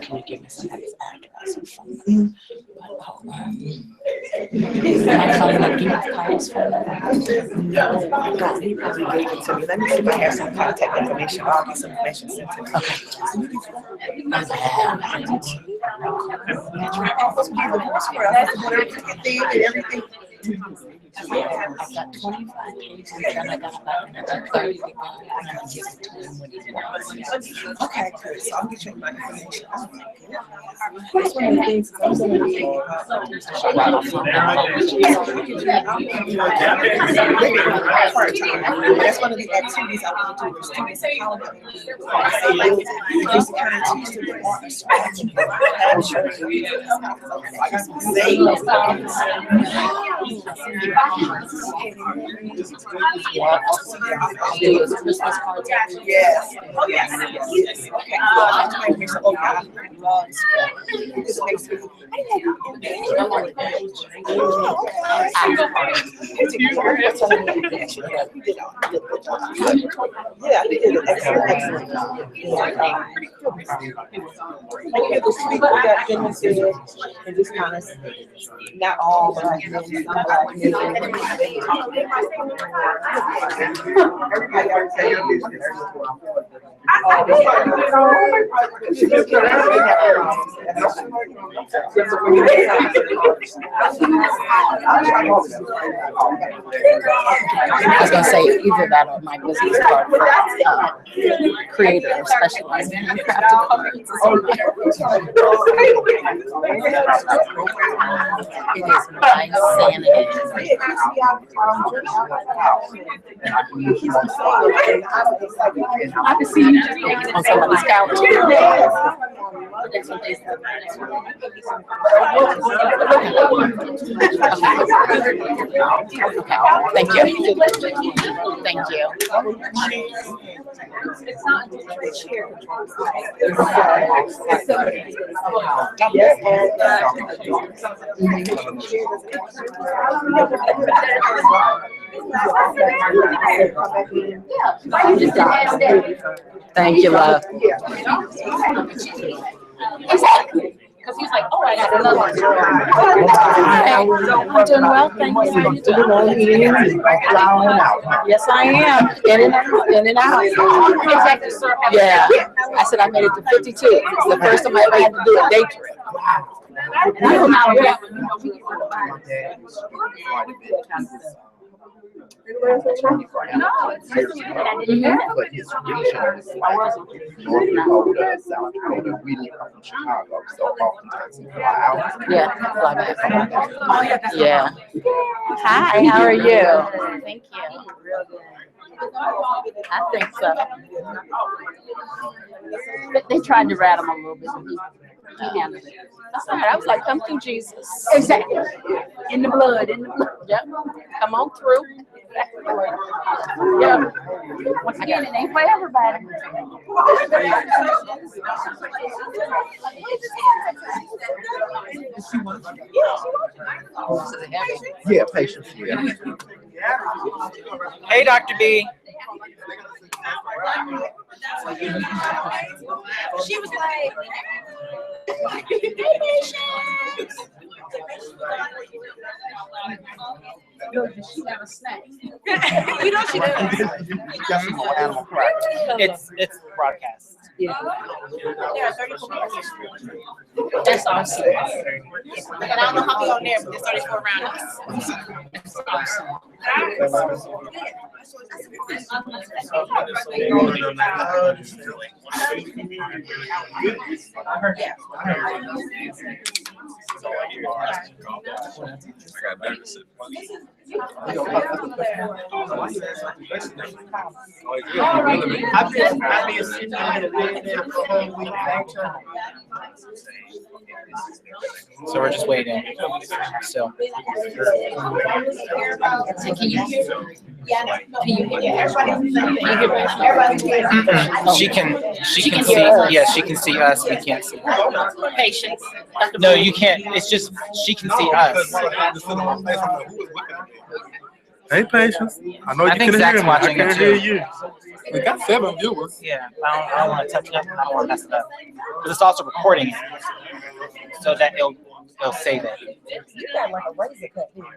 can you give me somebody's address or something? But hold on. Can I call them and give me the Kyle's phone number? No, he probably gave it to me. Let me see if I have some contact information. I'll get some information sent to me. Okay. Everything. I got 25 pages and I got about another 30 to go. I'm going to give it to him when he wants. Okay, good. So I'll get you my information. Oh my goodness. That's one of the things I'm going to be that's one of the activities I want to do with students and colleges. Just kind of teach them the art of scratching. Christmas cards. Yes. Oh, yes. Okay. Yeah, they did an excellent. And just kind of, not all Black men, some Black men. Everybody already say your business. I was going to say either that or my business card for creator or specialized in handcrafted cards. It is my sanity. I can see you on somebody's couch. Thank you. Thank you. Thank you, love. Exactly. Because he's like, oh, I got another one. I'm doing well, thank you. How you doing? Yes, I am. In and out. Exactly, sir. Yeah. I said I made it to 52. It's the first time I ever had to do a day trip. No, it's But his region, North Dakota, South Dakota, we didn't come from Chicago, so oftentimes he fly out. Yeah. Yeah. Hi, how are you? Thank you. I think so. But they tried to rat him a little bit. He handled it. That's all right. I was like, come through, Jesus. Exactly. In the blood, in the blood. Yep. Come on through. Yeah. Once again, it ain't for everybody. Yeah, patience. Yeah. Hey, Dr. B. She was like, she got a snack. You know she does. Got some more animal crackers. It's broadcast. Yeah. There are 34 minutes. That's awesome. And I don't know how we on there, but there's 34 around us. That's awesome. So we're just waiting. So. So can you hear? Can you hear? She can see. hear us. Yeah, she can see us. We can't see. Patience. No, you can't. It's just she can see us. Hey, Patience. I know you I think can Zach's hear me. I watching it can't too. hear you. We got 7 viewers. Yeah, I don't want to touch it up. I don't want to mess it up. But it's also recording it, so that it'll save it. You got like a razor cut, didn't you?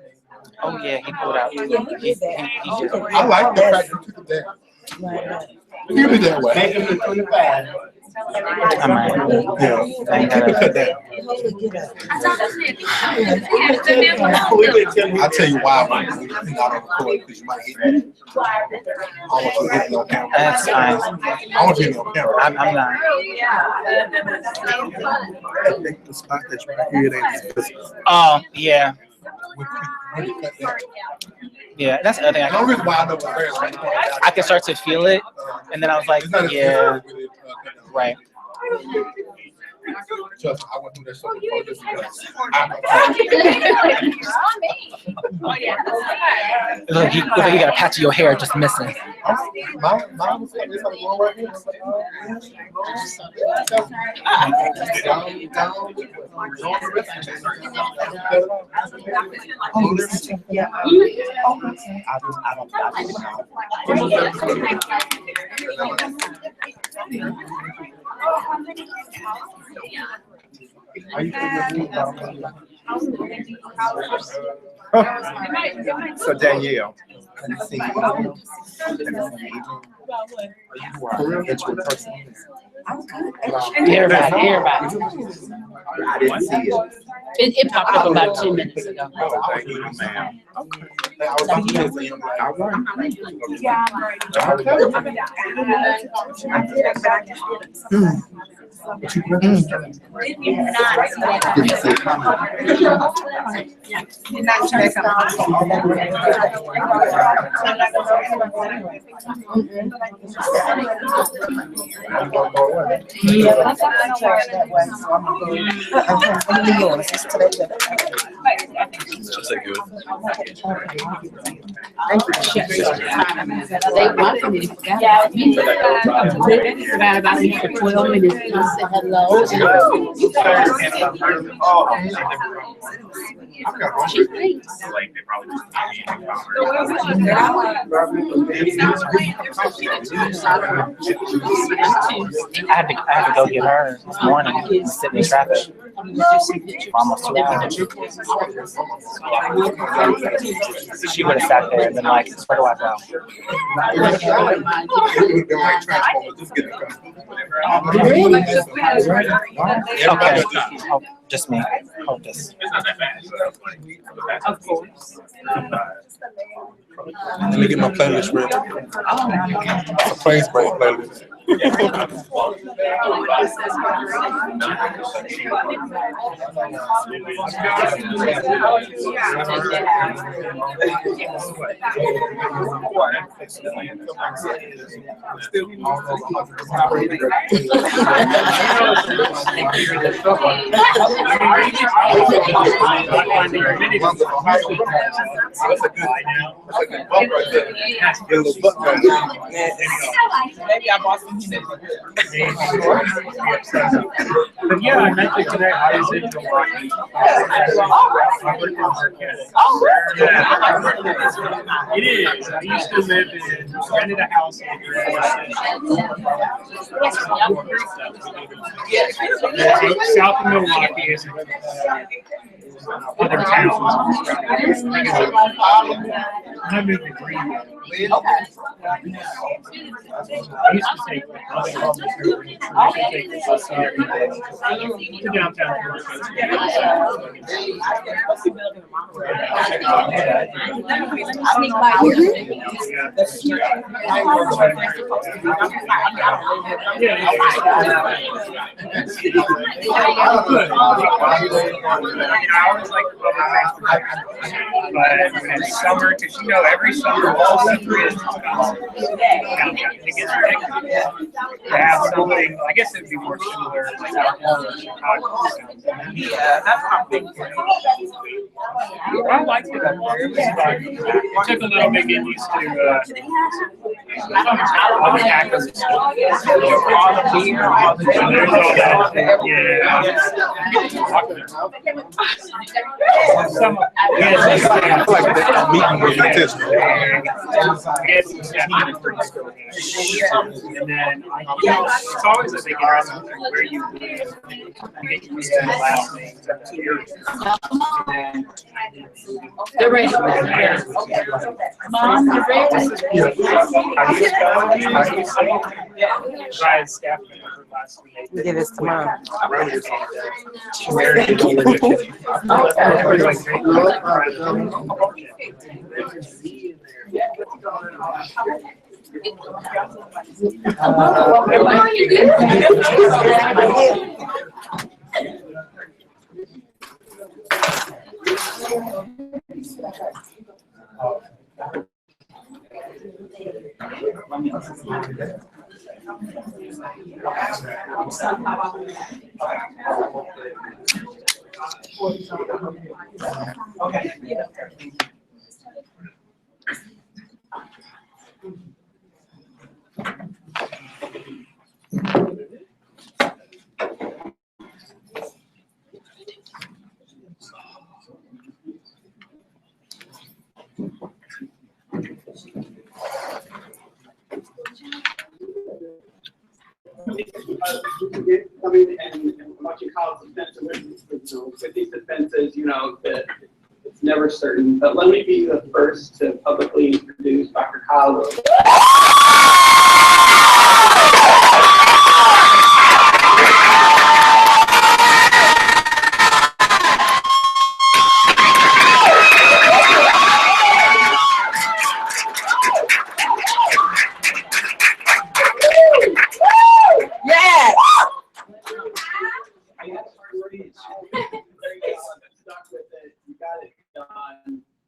Oh yeah, he pulled out. Yeah, he did that. He did. I like the fact you took it that. Hear me that way. Make him to 25. I might. Yeah. I Keep it cut down. I'll tell you why I'm not on record, because you might hit me. I want you to hit me on camera. That's fine. I want you to hit me on camera. I'm not. The spot that you can hear it ain't visible. Oh yeah, When you cut that. yeah. That's the other thing. The only reason why I know what it is, I can start to feel it, and then I was like, it's not as yeah, physical with it, cut down. right. Trust me, I went through that stuff before this. Look, you got a patch of your hair just missing. Mine was like this, I'm going right here. So Danielle, have you seen Adrian? For real? That's your person. Everybody. I didn't see it. It popped up about 2 minutes ago. Oh, thank you, ma'am. I was about to say, all right. But you didn't see it coming. They want me to forget about me for 12 minutes. And I said hello. She thinks. I had to go get her this morning. Sitting in traffic. Almost 2 hours. She would have sat there and been like, where do I go? Okay. Oh, just me. Hold this. Of course. Let me get my playlist ready. It's a praise break playlist. Maybe I bought some shit. But yeah, I met you today. I was in Milwaukee. Yeah. It is. I used to live rented a house in south of Milwaukee is other towns. I moved to Greenville. I used to take like to downtown. But when it's summer, because you know every summer all summer is expensive. It gets ridiculous. To have something, I guess it'd be more similar like Chicago. Yeah, that's my big thing. I liked it up there. It was fun. It took a little bit getting used to all the tacos and stuff. All the beer, all the Some of I feel like that meeting was intentional. And then, it's always a big interesting where you live. You get used to the last names and They're ready. Mom, you're ready. Brian staff member last week. We did this tomorrow. Coming and watching college defense with these defenses, you know, that it's never certain. But let me be the first to publicly introduce Dr. Kyle.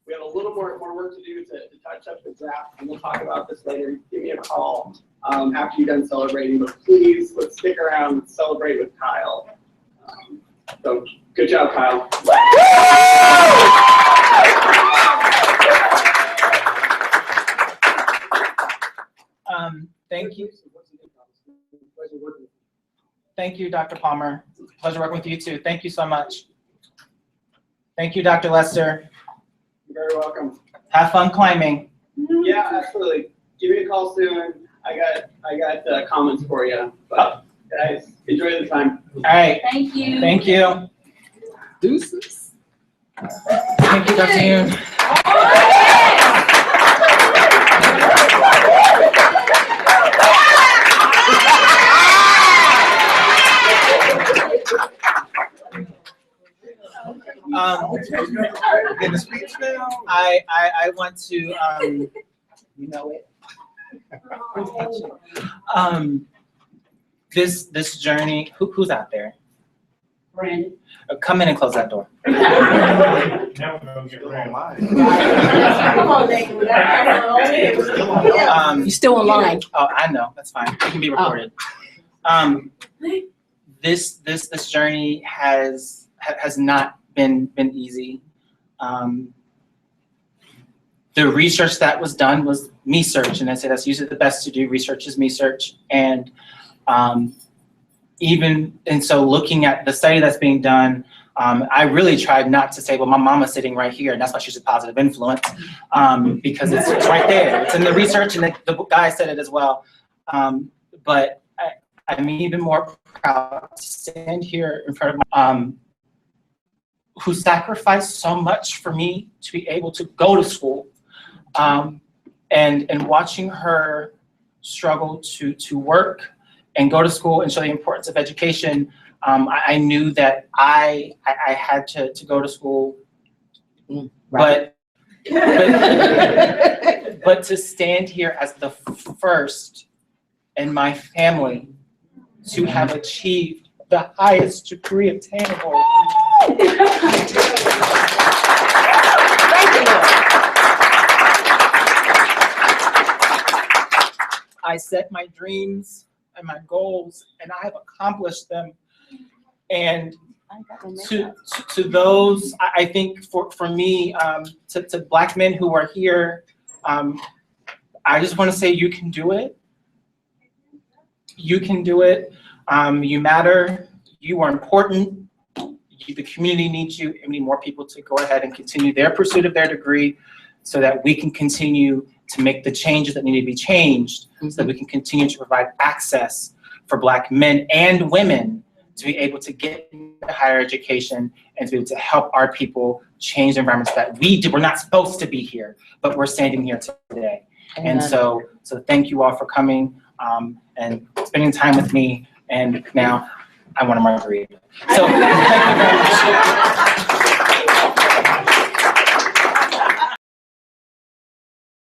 We have a little more work to do to touch up the draft, and we'll talk about this later. Give me a call after you're done celebrating, but please, let's stick around and celebrate with Kyle. So, good job, Kyle. Thank you. Thank you, Dr. Palmer. Pleasure working with you too. Thank you so much. Thank you, Dr. Lester. You're very welcome. Have fun climbing. Yeah, absolutely. Give me a call soon. I got comments for you. But guys, enjoy the time. All right. Thank you. Thank you. Deuces. Thank you, Dr. Yoon. Getting a speech now? I want to, you know it. This journey, who's out there? Brandon. Come in and close that door. Come on, Nathan. You're still online. Oh, I know, that's fine. It can be recorded. This journey has not been easy. The research that was done was me search, and I say that's usually the best to do. Research is me search, and so looking at the study that's being done, I really tried not to say, well, my mama's sitting right here, and that's why she's a positive influence, because it's right there. It's in the research, and the guy said it as well. But I'm even more proud to stand here in front of my who sacrificed so much for me to be able to go to school, and watching her struggle to work and go to school and show the importance of education. I knew that I had to go to school, but to stand here as the first in my family to have achieved the highest degree obtainable. I set my dreams and my goals, and I have accomplished them. And to those, I think for me, to Black men who are here, I just want to say you can do it. You can do it. You matter. You are important. The community needs you, and we need more people to go ahead and continue their pursuit of their degree so that we can continue to make the changes that need to be changed, so that we can continue to provide access for Black men and women to be able to get into higher education and to be able to help our people change the environments that we're not supposed to be here, but we're standing here today. Amen. And so thank you all for coming and spending time with me. And now I want a margarita. So thank you very much.